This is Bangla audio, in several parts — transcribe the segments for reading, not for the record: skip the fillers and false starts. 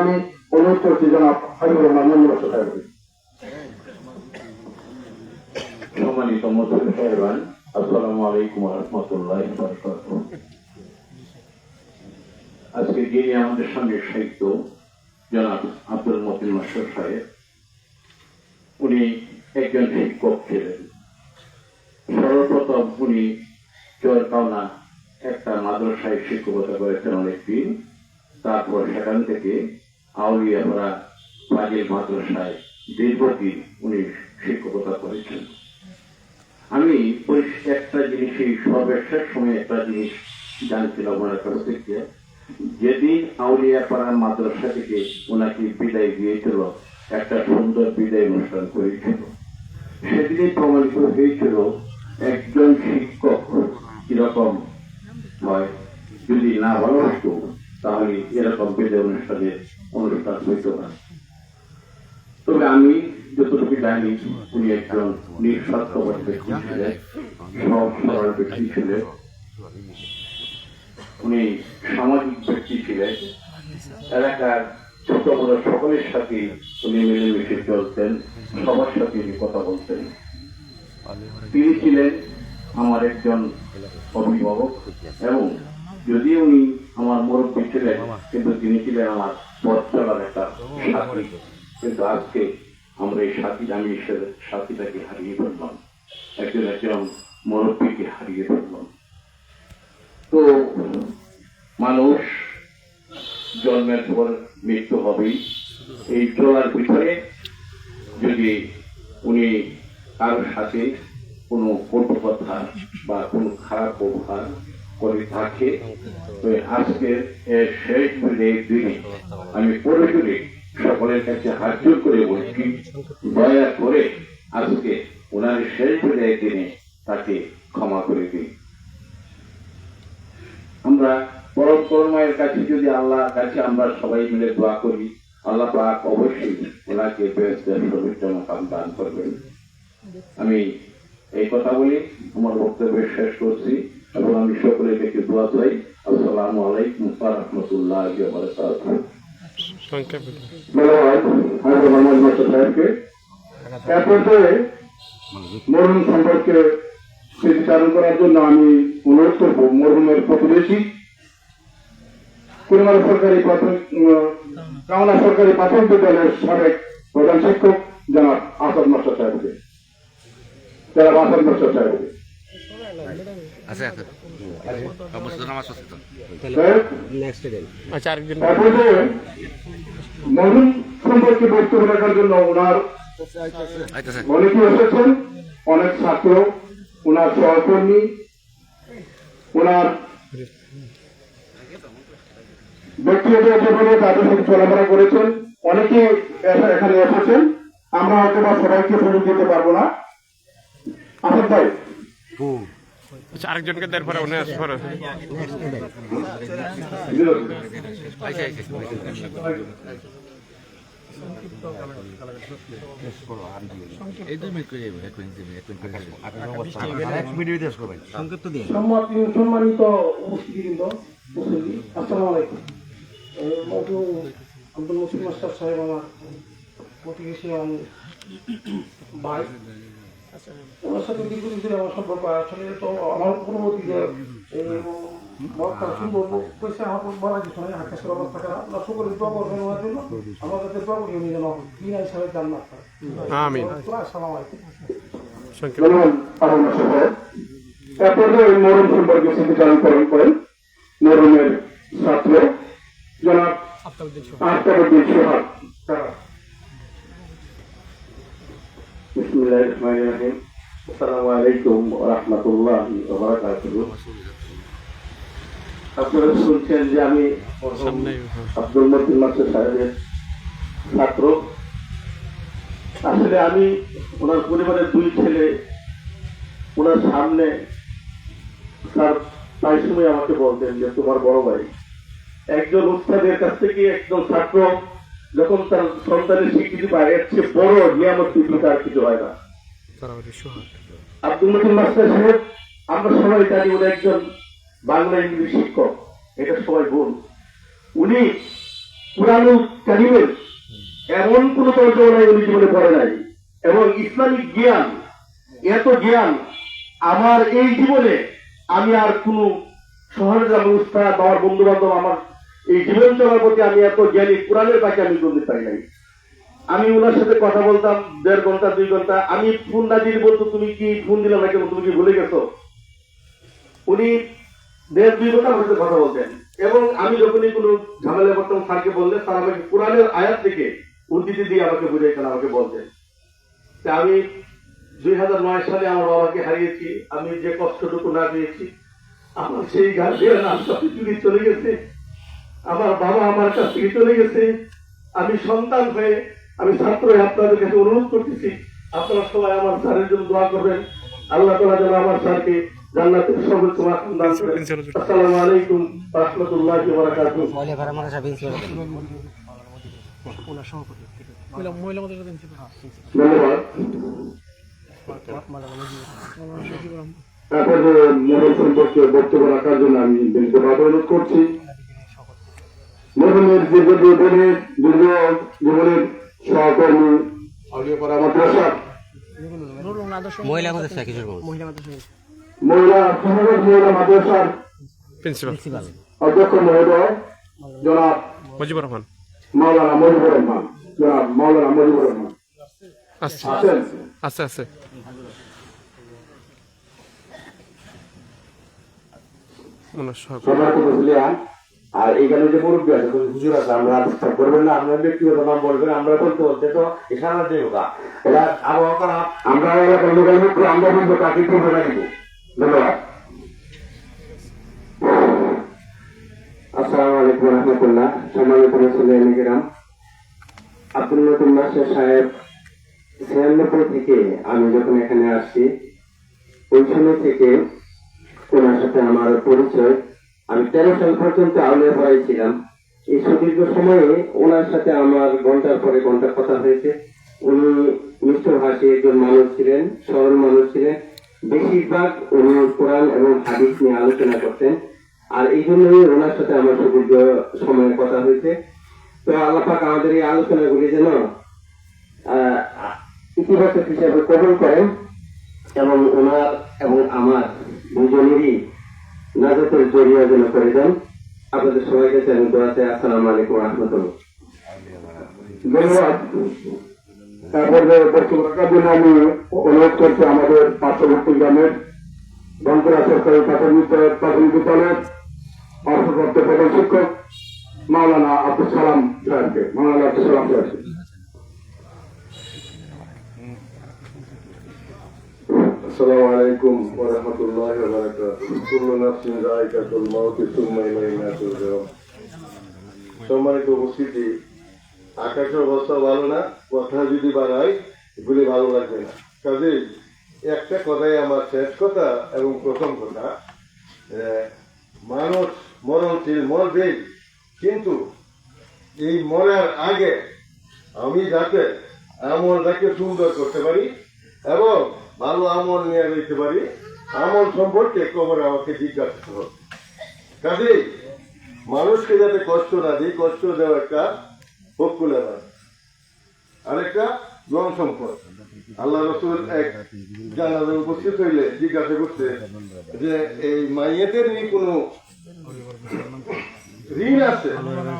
আমি অনুরোধ করছি জনাব হাবিবুর রহমান মঞ্জুর সাহেবকে। সম্মানিত মুসলিম সাহেবান, আসসালামু আলাইকুম ওয়া রাহমাতুল্লাহি ওয়া বারাকাতুহু। আজকে যিনি আমাদের সঙ্গে সাহিত্য জনাব আব্দুল মতিন মাস্টার সাহেব, উনি একজন শিক্ষক ছিলেন। সর্বপ্রথম উনি চরকাওনা একটা মাদ্রাসায় শিক্ষকতা করেছেন অনেকদিন। তারপর সেখান থেকে আউলিয়াপাড়া ফাজিল মাদ্রাসায় দীর্ঘদিন উনি শিক্ষকতা করেছেন। আমি একটা জিনিস, এই সর্বশেষ সময় একটা জিনিস জানছিলাম ওনার কাছ থেকে, যেদিন আউলিয়াপাড়া মাদ্রাসা থেকে ওনাকে বিদায় দিয়েছিল, একটা সুন্দর বিদায় অনুষ্ঠান করেছিল। সেদিনই প্রমাণিত হয়েছিল একজন শিক্ষক কিরকম হয়। যদি না ভালোবাসত তাহলে এরকম বিদায় অনুষ্ঠান হইত না। তবে আমি যতটুকু জানি, উনি একজন নিঃস্বার্থপর ব্যক্তি ছিলেন, সব সরল ব্যক্তি ছিলেন। উনি সামাজিক ব্যক্তি ছিলেন। এলাকার ছোট বড় সকলের সাথে উনি মিলেমিশে চলতেন, সবার সাথে উনি কথা বলতেন। তিনি ছিলেন আমার একজন অভিভাবক, এবং যদিও উনি আমার মুরব্বী ছিলেন, কিন্তু তিনি ছিলেন আমার পথ চলার একটা সাথী। কিন্তু আজকে আমরা এই সাথীটাকে হারিয়ে ফেললাম, একজন মুরব্বীকে হারিয়ে ফেললাম। তো মানুষ জন্মের পর মৃত্যু হবেই। এই চলার ভিতরে যদি উনি কারোর সাথে কোনো কটু কথা বা কোনো খারাপ ব্যবহার করে থাকে, তো আজকের শেষ বিদায়ের দিনে আমি পুরোপুরি সকলের কাছে হাত জোড় করে বলছি, দয়া করে আজকে ওনার শেষ বিদায়ের দিনে তাকে ক্ষমা করে দিই। আমরা পরম করুণাময়ের কাছে যদি আল্লাহর কাছে আমরা সবাই মিলে দোয়া করি, আল্লাহ পাক অবশ্যই ওনাকে বেহেশতের সর্বোচ্চ মাকাম দান করবেন। আমি এই কথা বলি আমার বক্তব্য শেষ করছি, এবং আমি সকলের কাছে দোয়া চাই। আসসালামু আলাইকুম ওয়া রাহমাতুল্লাহি ওয়া বারাকাতুহু। মরহুম সম্পর্কে স্মৃতিচারণ করার জন্য আমি অনুরোধ করব মরহুমের প্রতিবেশী কাওনা সরকারি প্রাথমিক বিদ্যালয়ের সাবেক প্রধান শিক্ষক জনাব আসাদ মাস্টার সাহেবকে। মরহুম সম্পর্কে বক্তব্য রাখার জন্য ওনার অনেকে এসেছেন, অনেক ছাত্র, ওনার সহকর্মী, ওনার ব্যক্তিগত জীবনে তাদের সাথে চলাফেরা করেছেন, অনেকে এখানে এসেছেন। আমরা হয়তো বা সবাইকে সুযোগ দিতে পারবো না। আসাদ ভাই, আরেকজনকে দেওয়ার পরে উনি আসে পরে সম্মানিত উপস্থিতিবৃন্দ, আসসালামু আলাইকুম। আব্দুল মতিন মাস্টার সাহেব আমার প্রতিবেশী ভাই, ওনার সাথে দীর্ঘদিন ধরে আমার সম্পর্ক। আসলে তো আমার পূর্ববর্তী যে সুন্দর পয়সা আমার বলা কিছু নয়, আকাশের অবস্থা খারাপ। আমরা সকলে দোয়া করবেন ওনার জন্য, আমার কাছে দোয়া করি উনি যেন বিনা হিসাবে জান্নাত পায়। আমিন। আসসালামু আলাইকুম। এরপরে ওই মরহুম সম্পর্কে স্মৃতিচারণ করেন মরহুমের ছাত্র জনাব আফতাবউদ্দিন সোহাগ। বিসমিল্লাহির রহমানির রহিম। আসসালামু আলাইকুম ওয়া রাহমাতুল্লাহি ওয়া বারাকাতুহু। আপনারা শুনছেন যে আমি আব্দুল মতিন মাস্টার সাহেবের ছাত্র। আসলে আমি ওনার পরিবারের দুই ছেলে, ওনার সামনে স্যার প্রায় সময় আমাকে বলতেন যে তোমার বড় ভাই একজন উস্তাদের কাছ থেকে একজন ছাত্র যখন তার সন্তানের স্বীকৃতি পায়, এর চেয়ে বড় নিয়ামত পৃথিবীতে আর কিছু হয় না। আব্দুল মতিন মাস্টার সাহেব, আমরা সবাই জানি উনি একজন বাংলা ইংরেজি শিক্ষক, এটা সবাই বল। উনি কুরআনুল কারীমের এমন কোন তর্জমা নাই উনি জীবনে পড়ে নাই, এবং ইসলামিক জ্ঞান, এত জ্ঞান আমার এই জীবনে আমি আর কোন শহরে যাবো উস্তাদ আমার বন্ধু বান্ধব, আমার এই জীবন চলার প্রতি আমি এত জ্ঞানী কোরআনের পাখি আমি বলতে পারি নাই। আমি ওনার সাথে কথা বলতাম 1.5 ঘন্টা 2 ঘন্টা, আমি ফোন না দিয়ে বলতো তুমি কি ফোন দিলাম না কেন, তুমি কি ভুলে গেছো। উনি 1.5-2 ঘন্টা আমার সাথে কথা বলতেন, এবং আমি যখনই কোনো ঝামেলা করতাম স্যারকে বললে স্যার আমাকে কোরআনের আয়াত থেকে উদ্ধৃতি দিয়ে আমাকে বুঝাইতেন, আমাকে বলতেন। আমি 2009 সালে আমার বাবাকে হারিয়েছি, আমি যে কষ্টটুকু না পেয়েছি, আমার সেই গার্জিয়ান আশা পৃথিবী চলে গেছে, আমার বাবা আমার কাছ থেকে চলে গেছে। আমি সন্তান হয়ে, আমি ছাত্র হয়ে আপনাদের কাছে অনুরোধ করতেছি, আপনারা সবাই আমার স্যারের জন্য দোয়া করবেন। আল্লাহ তাআলা যেন আমার স্যারকে জান্নাতের সর্বোচ্চ মাকাম দান করেন। আসসালামু আলাইকুম ওয়া রাহমাতুল্লাহি ওয়া বারাকাতুহু। সম্পর্কে বক্তব্য রাখার জন্য আমি অনুরোধ করছি। মরহুমের জীবনের সহকর্মী আলিয়াপাড়া মাদ্রাসা মহিলা মাদ্রাসার প্রিন্সিপাল অধ্যক্ষ মহোদয় জনাব মুজিবুর রহমান, মাওলানা মুজিবুর রহমান, জনাব মাওলানা মুজিবুর রহমান আছেন? আছে। আর এইখানে যে মুরব্বী আছে, হুজুর আছে, আমরা করবেন না, আপনার ব্যক্তিগত নাম বলবেন, আমরা বলতে বলতে তো এখানে দেব এটা আবহাওয়া খারাপ, আমরা এলাকার লোকের মুখ আমরা বলবো তাকে কি বলে দিব। ধন্যবাদ। আসসালামু আলাইকুম ওয়া রাহমাতুল্লাহ। সম্মানিত মুসলিম, আব্দুল মতিন মাস্টার সাহেব 96 থেকে আমি যখন এখানে আসছি, ওই সময় থেকে ওনার সাথে আমার পরিচয়। আমি 13 সাল পর্যন্ত আউলিয়াপাড়ায় ছিলাম। এই সুদীর্ঘ সময়ে ওনার সাথে আমার ঘন্টার পরে ঘন্টা কথা হয়েছে। উনি মিষ্টভাষী একজন মানুষ ছিলেন, সরল মানুষ ছিলেন। বেশিরভাগ উনি কোরআন এবং হাদিস নিয়ে আলোচনা করতেন, আর এই জন্যই ওনার সাথে আমার সুদীর্ঘ সময়ে কথা হয়েছে। তো আল্লাহ পাক আমাদের এই আলোচনাগুলি যেন ইতিবাচক হিসাবে কবুল করেন, এবং ওনার এবং আমার দুজনেরই নাজাতের জরিয়া যেন করে দেন। আপনাদের সবাইকে আমি দোয়াতে আসসালামু আলাইকুম ওয়া রাহমাতুল্লাহ। ধন্যবাদ। তারপরে বক্তব্য রাখার জন্য আমি অনুরোধ করছি আমাদের পার্শ্ববর্তী গ্রামের বনপুরা সরকারি প্রাথমিক বিদ্যালয়ের অর্থপ্রাপ্ত প্রধান শিক্ষক মাওলানা আব্দুল সালাম সাহেবকে। মাওলানা আব্দুল সালাম সাহেবকে। আসসালামু আলাইকুম ওয়া রাহমাতুল্লাহি ওয়া বারাকাতুহু। কুল্লু নাফসিন যায়কাতুল মাউত সুম্মা ইলাইনা তুরজাউন। সম্মানিত উপস্থিতি, আকাশের অবস্থা ভালো না, কথা যদি বাড়াই এগুলি ভালো লাগবে না। কাজেই একটা কথাই আমার শেষ কথা এবং প্রথম কথা, মানুষ মরণশীল, মরবেই, কিন্তু এই মরার আগে আমি যাতে আমলটাকে সুন্দর করতে পারি এবং ভালো আমল নিয়ে যেতে পারি, আমল সম্পর্কে কবরে আমাকে জিজ্ঞাসা করতে হবে। কাজেই মানুষকে যাতে কষ্ট না দিই, কষ্ট দেওয়া একটা পক্ষুলা নয়, আরেকটা গণ সম্পদ। আল্লাহ রাসূল এক জানাজায় উপস্থিত হইলে জিজ্ঞাসা করতে যে এই মাইয়েতের নিয়ে কোনো ঋণ আছে?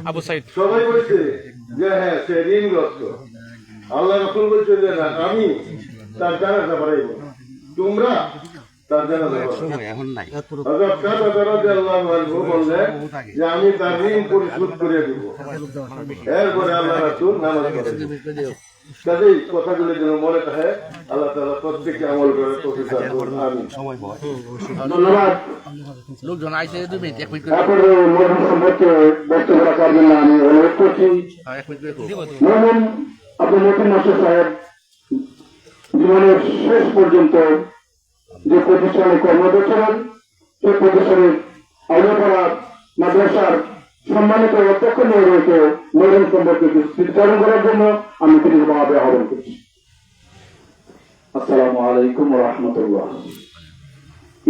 আবু সাইদ সবাই বলছে যে হ্যাঁ, সে ঋণগ্রস্ত। আল্লাহ রাসূল বলছে যে না, আমি তার জানাজা পড়াইব, তোমরা তার জানাজা বললেন যে আমি তার ঋণ পরিশোধ করে দিব। এরপরে আল্লাহ রাসূল নামাজ পড়েন। কাজেই কথাগুলো যেন মনে থাকে, আল্লাহ তাআলা প্রত্যেককে আমল করে তৌফিক দান করুন। আমিন। ধন্যবাদ। লোকজন আইসে 2 মিনিট 1 মিনিট তারপরে মরহুম সম্পর্কে বক্তব্য রাখার জন্য আমি অনুরোধ করছি। মরহুম আব্দুল মতিন মাস্টার সাহেব জীবনের শেষ পর্যন্ত যে প্রতিষ্ঠানে কর্মরত ছিলেন, সেই প্রতিষ্ঠানের আউলিয়াপাড়া মাদ্রাসার সম্মানিত অধ্যক্ষ মহোদয়কে মরহুম সম্পর্কে স্মৃতিচারণ করার জন্য আমি বিনীতভাবে আহ্বান করছি। আসসালামু আলাইকুম ওয়া রাহমাতুল্লাহ।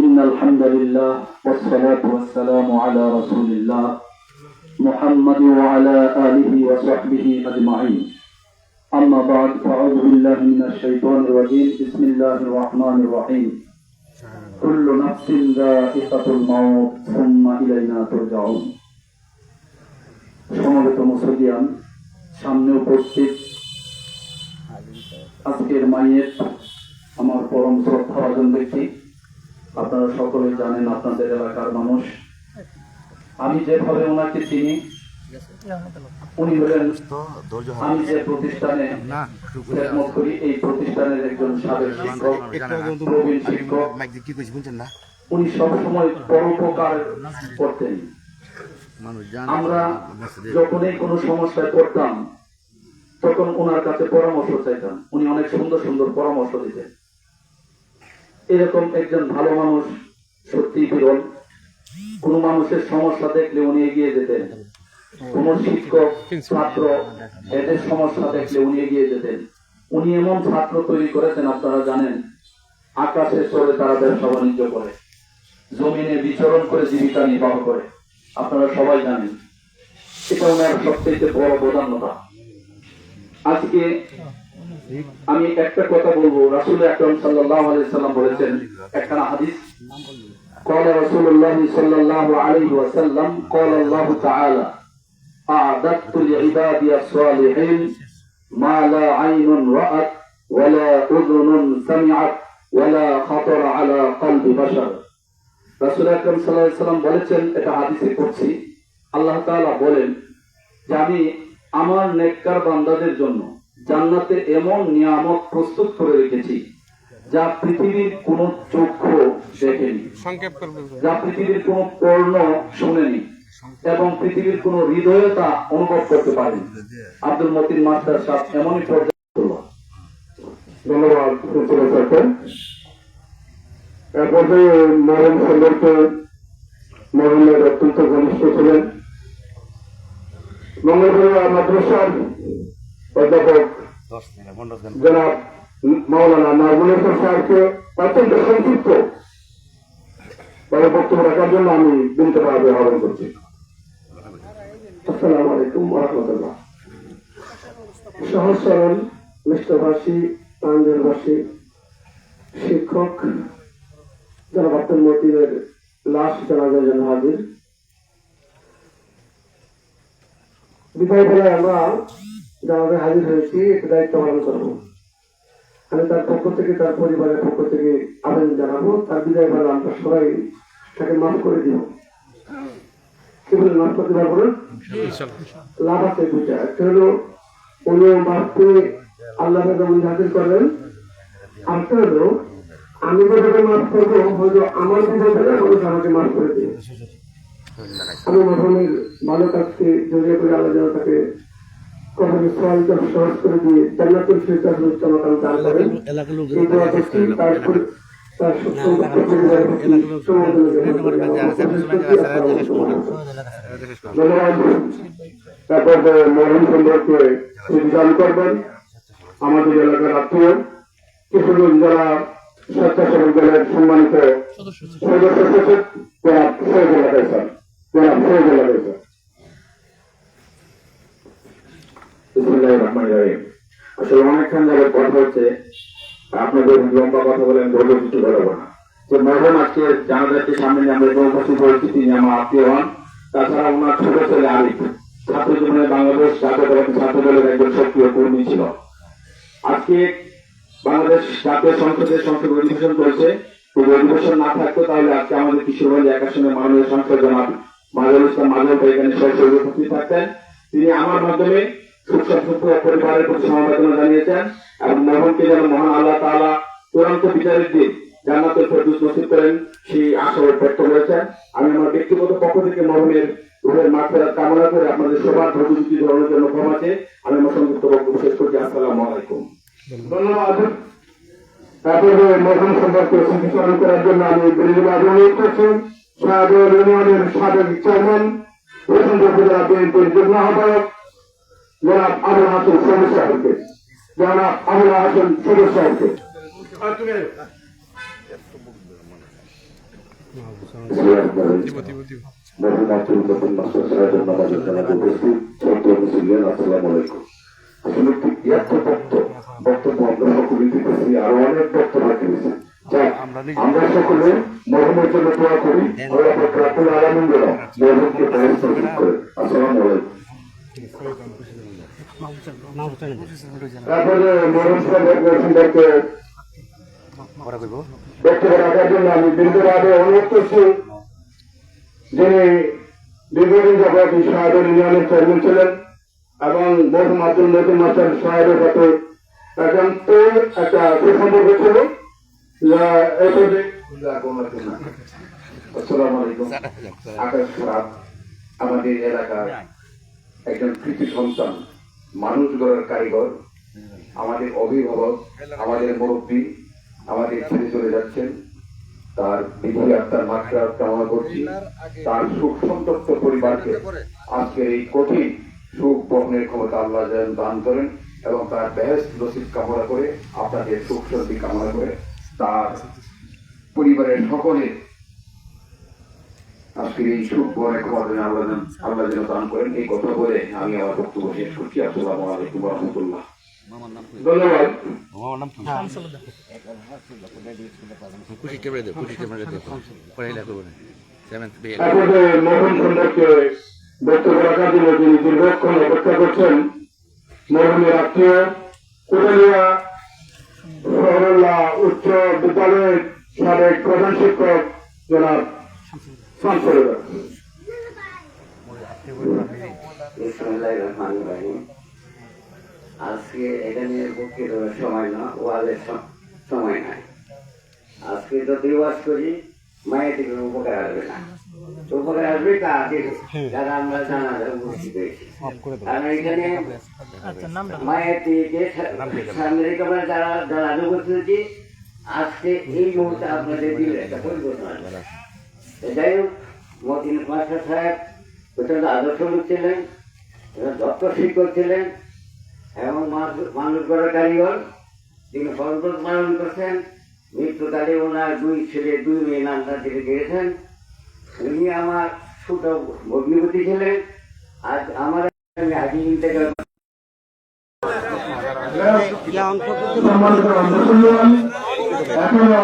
ইন্নাল হামদালিল্লাহ ওয়াস সালাতু ওয়াস সালামু আলা রাসূলিল্লাহ মুহাম্মাদ ওয়া আলা আলিহি ওয়া সাহবিহি আজমাইন। আম্মা বা'দ, ফাআউযু বিল্লাহি মিনাশ শাইতানির রাজীম। বিসমিল্লাহির রাহমানির রহিম। কুল্লু নাফসিন যায়িকাতুল মাউত সুম্মা ইলাইনা তুরজাউন। সমবেত মুসলিয়ান, সামনে উপস্থিত আজকের মাইয়ের আমার পরম শ্রদ্ধাভাজন ব্যক্তি, আপনারা সকলেই জানেন, আপনাদের এলাকার মানুষ। আমি যেভাবে ওনাকে চিনি, উনি হলেন আমি যে প্রতিষ্ঠানে খেদমত করি এই প্রতিষ্ঠানের একজন সাবেক শিক্ষক, প্রবীণ শিক্ষক। উনি সবসময় পরোপকার করতেন। আমরা যখনই কোনো সমস্যায় পড়তাম তখন ওনার কাছে পরামর্শ চাইতাম, উনি অনেক সুন্দর সুন্দর পরামর্শ দিতেন। এরকম একজন ভালো মানুষ সত্যি বিরল। কোন মানুষের সমস্যা দেখলে উনি এগিয়ে যেতেন। কোন শিক্ষক ছাত্র এদের সমস্যা দেখলে উনি এগিয়ে যেতেন। উনি এমন ছাত্র তৈরি করেছেন, আপনারা জানেন, আকাশে চড়ে তারা ব্যবসা বাণিজ্য করে, জমিনে বিচরণ করে জীবিকা নির্বাহ করে, আপনারা সবাই জানেন। এটা ওনার সবচেয়ে বড় প্রধানতা। আজকে আমি একটা কথা বলবো। রাসূল আকরাম সাল্লাল্লাহু আলাইহি সাল্লাম বলেছেন, একটা হাদিস, قال رسول الله صلى الله عليه وسلم قال الله تعالى أعددت لعبادي الصالحين ما لا عين رأت ولا أذن سمعت ولا خطر على قلب بشر। রাসূল আকরাম সাল্লাল্লাহু আলাইহি সাল্লাম বলেছেন, এটা হাদিসে কুদসি, আল্লাহ তাআলা বলেন যে আমি আমার নেককার বান্দাদের জন্য জান্নাতে এমন নিয়ামত প্রস্তুত করে রেখেছি যা পৃথিবীর কোন চক্ষু দেখেনি, যা পৃথিবীর কোন কর্ণ শুনেনি এবং পৃথিবীর কোন হৃদয়ে তা অনুভব করতে পারেনি। আব্দুল মতিন মাস্টার সাহেব এমনই পর্যায়ে। ধন্যবাদ। এ পর্যায়ে মরহুম সম্পর্কে মরহুমের অত্যন্ত ঘনিষ্ঠ ছিলেন মঙ্গলপুরা মাদ্রাসার অধ্যাপক জনাব মাওলানা নাজমুল সাহেবকে অত্যন্ত সংক্ষিপ্ত বক্তব্য রাখার জন্য আমি বিনীতভাবে আহ্বান করছি। আসসালামু আলাইকুম ওয়া রাহমাতুল্লাহ। সহজ সরল মিষ্টভাষী প্রাঞ্জলভাষী শিক্ষক জনাব আব্দুল মতিনের লাশ জানাজার জন্য হাজির। বিদায় বেলায় আমরা জানাজায় হাজির হয়েছি, একটু দায়িত্ব পালন করবো। আমি তার পক্ষ থেকে, তার পরিবারের পক্ষ থেকে আবেদন জানাবো, তার বিদায় বেলা আমরা সবাই তাকে মাফ করে দিব। কি বলে মাফ করতে পারবো না? লাভ আছে দুইটা। একটা হলো উনি মাফ করে আল্লাহ হাজির করবেন, আরেকটা হলো আমি যেভাবে মাফ করবো হয়তো আমার বিদায় বেলা মানুষ আমাকে মাফ করে দিবে। আমি মরহুমের ভালো কাজকে জড়িয়ে করে আল্লাহ যেন তাকে কখনো সওয়ালটা সহজ করে দিয়ে জান্নাতুল ফিরদাউস উচ্চমাকাম দান করেন। এই দোয়া করছি তার তারপর মরহুম সম্পর্কে দান করবেন আমাদের এলাকার আত্মীয় কিশোরগঞ্জ জেলা স্বেচ্ছাসেবক দলের সম্মানিত সদস্য সচিব জনাব শহীদুল আলম স্যার। আসলে অনেকক্ষণ যাবে কথা হচ্ছে, আপনাদের লম্বা কথা বলে আমি ধৈর্য কিছু বলবো না। যে মরহুম আজকে জানাজারকে সামনে আমরা উপস্থিত হয়েছি, তিনি আমার আত্মীয় হন। তাছাড়া ওনার ছোট ছেলে আরিফ ছাত্র জীবনে বাংলাদেশ জাতীয়তাবাদী ছাত্র দলের একজন সক্রিয় কর্মী ছিল। আজকে বাংলাদেশ জাতীয় সংসদের সংসদ অধিবেশন করেছে। যদি অধিবেশন না থাকতো তাহলে আজকে আমাদের কিশোরগঞ্জ একাশনের মাননীয় সংসদ জনাব মাজহারুল ইসলাম মাজহার ভাই এখানে সরাসরি উপস্থিত থাকতেন। তিনি আমার মাধ্যমে পরিবারের প্রতি সমবেদনা জানিয়েছেন এবং মরহুমকে যেন মহান আল্লাহ তাআলা চূড়ান্ত বিচারের দিন জান্নাতুল ফেরদৌস নসিব করেন সেই আশা ব্যক্ত করেছেন। আমি আমার ব্যক্তিগত পক্ষ থেকে মরহুমের রুহের মাগফিরাত কামনা করে আপনাদের সবার ধৈর্যযুক্তি ধরানোর জন্য ক্ষমা চেয়ে আমি আমার সংক্ষিপ্ত বক্তব্য শেষ করছি। আসসালামু আলাইকুম। ধন্যবাদ। তারপরে মরহুম সম্পর্কে স্মৃতিচারণ করার জন্য আমি বিনীতভাবে অনুরোধ করছি শাহজাহান ইউনিয়নের সাবেক চেয়ারম্যান বসুন্ধরা উপজেলা বিএনপির যুগ্ম আহ্বায়ক জনাব আবুল হাসান সবুজ সাহেবকে, জনাব আবুল হাসান সবুজ সাহেবকে। বক্তব্য আমরা সকলে দিতেছি, আরো অনেক বক্তব্য দিয়েছি। আমরা সকলে মরমের জন্য দোয়া করি, আসসালামু আলাইকুম। তারপরে মরম সাহেবের বক্তব্য রাখার জন্য আমি বিন্দুর আগে অনুরোধ করছি, যিনি দীর্ঘদিন যাবৎ সাহেবের ইউনিয়নের চেয়ারম্যান ছিলেন এবং মরহুম আব্দুল নদীম মাস্টার সাহেবের সাথে একান্ত একটা সুসম্পর্ক ছিল। আসসালামু আলাইকুম। আকাশ খারাপ আমাদের এলাকার একজন কৃতি সন্তান, মানুষ গড়ার কারিগর, আমাদের অভিভাবক, আমাদের মুরব্বী, আমাদের ছেড়ে চলে যাচ্ছেন। তার বিধি আত্মার মাত্রা কামনা করছি, তার সুখ সন্তপ্ত পরিবারকে আজকের এই কঠিন সুখ বহনের ক্ষমতা আল্লাহ যেন দান করেন এবং তার বেহেশত নসিব কামনা করে, আপনাদের সুখ শান্তি কামনা করে, তার পরিবারের সকলে আজকের এই সুখ বহনের ক্ষমতা আল্লাহ যেন দান করেন। এই কথা বলে আমি আমার বক্তব্য শেষ করছি। আসসালামু আলাইকুম ওয়া রাহমাতুল্লাহ। ধন্যবাদ। মোহন খন্দককে বক্তব্য রাখার জন্য তিনি দীর্ঘক্ষণ অপেক্ষা করছেন। মরহুমের আত্মীয় কুড়ালিয়া শহরুল্লাহ উচ্চ বিদ্যালয়ের সাবেক প্রধান শিক্ষক জনাব শামসুল। আজকে এটা নিয়ে বক্তৃতার সময় না, ওয়ালের সময় নাই। আজকে যদি ওয়াজ করি মায়ের থেকে উপকার আসবে না, উপকার আসবে তাদের যারা আমরা জানা উপস্থিত হয়েছি। কারণ এখানে মায়ের থেকে যারা যারা উপস্থিত হয়েছি, আজকে এই মুহূর্তে আপনাদের দিলে একটা পরিবর্তন আসবে। যাই হোক, মতিন মাস্টার সাহেব প্রচন্ড আদর্শ লোক ছিলেন, দত্ত শিক্ষক ছিলেন এবং মানুষ গড়ার কারিগর। তিনি সর্বত পালন করছেন। মৃত্যুকালে ওনার 2 ছেলে 2 মেয়ে নামটা থেকে গিয়েছেন। উনি আমার ছোট ভগ্নিপতি ছিলেন। আজ আমার আগে ইন্তেকাল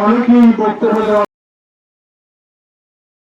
অনেকেই বক্তব্য